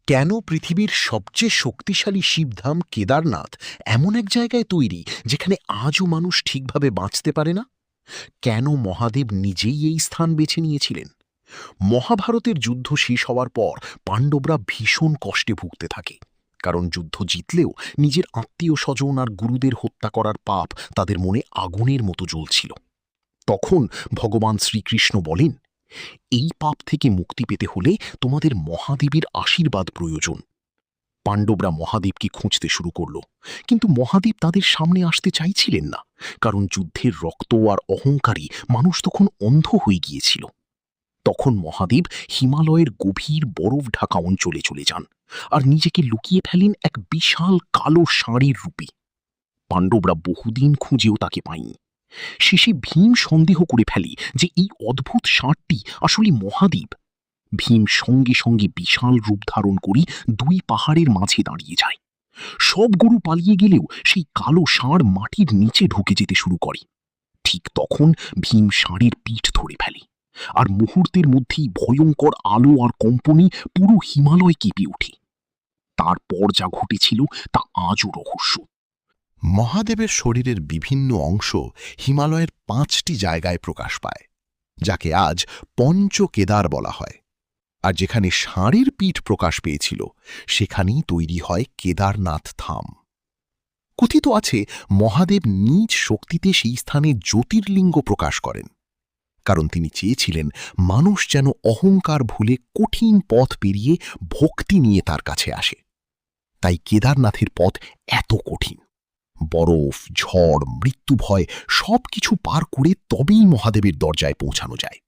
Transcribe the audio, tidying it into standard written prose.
কেন পৃথিবীর সবচেয়ে শক্তিশালী শিবধাম কেদারনাথ এমন এক জায়গায় তৈরি যেখানে আজও মানুষ ঠিকভাবে বাঁচতে পারে না? কেন মহাদেব নিজেই এই স্থান বেছে নিয়েছিলেন? মহাভারতের যুদ্ধ শেষ হওয়ার পর পাণ্ডবরা ভীষণ কষ্টে ভুগতে থাকে, কারণ যুদ্ধ জিতলেও নিজের আত্মীয় স্বজন আর গুরুদের হত্যা করার পাপ তাদের মনে আগুনের মতো জ্বলছিল। তখন ভগবান শ্রীকৃষ্ণ বলেন, এই পাপ থেকে মুক্তি পেতে হলে তোমাদের মহাদেবের আশীর্বাদ প্রয়োজন। পাণ্ডবরা মহাদেবকে খুঁজতে শুরু করল, কিন্তু মহাদেব তাদের সামনে আসতে চাইছিলেন না, কারণ যুদ্ধের রক্ত আর অহংকারী মানুষ তখন অন্ধ হয়ে গিয়েছিল। তখন মহাদেব হিমালয়ের গভীর বরফ ঢাকা অঞ্চলে চলে যান আর নিজেকে লুকিয়ে ফেলেন এক বিশাল কালো ষাঁড়ের রূপে। পাণ্ডবরা বহুদিন খুঁজেও তাকে পায়নি। শেষে ভীম সন্দেহ করে ফেলে যে এই অদ্ভুত ষাঁড়টি আসলে মহাদেব। ভীম সঙ্গে সঙ্গে বিশাল রূপ ধারণ করে দুই পাহাড়ের মাঝে দাঁড়িয়ে যায়। সব গরু পালিয়ে গেলেও সেই কালো ষাঁড় মাটির নিচে ঢুকে যেতে শুরু করে। ঠিক তখন ভীম ষাঁড়ের পিঠ ধরে ফেলে, আর মুহূর্তের মধ্যেই ভয়ঙ্কর আলো আর কম্পনে পুরো হিমালয় কেঁপে ওঠে। তারপর যা ঘটেছিল তা আজও রহস্য। মহাদেবের শরীরের বিভিন্ন অংশ হিমালয়ের 5টি জায়গায় প্রকাশ পায়, যাকে আজ পঞ্চকেদার বলা হয়। আর যেখানে ষাঁড়ের পিঠ প্রকাশ পেয়েছিল সেখানেই তৈরি হয় কেদারনাথ ধাম। কথিত আছে মহাদেব নিজ শক্তিতে সেই স্থানে জ্যোতির্লিঙ্গ প্রকাশ করেন, কারণ তিনি চেয়েছিলেন মানুষ যেন অহংকার ভুলে কঠিন পথ পেরিয়ে ভক্তি নিয়ে তার কাছে আসে। তাই কেদারনাথের পথ এত কঠিন। বরফ, ঝড়, মৃত্যু ভয় সবকিছু পার করে তবেই মহাদেবের দরজায় পৌঁছানো যায়।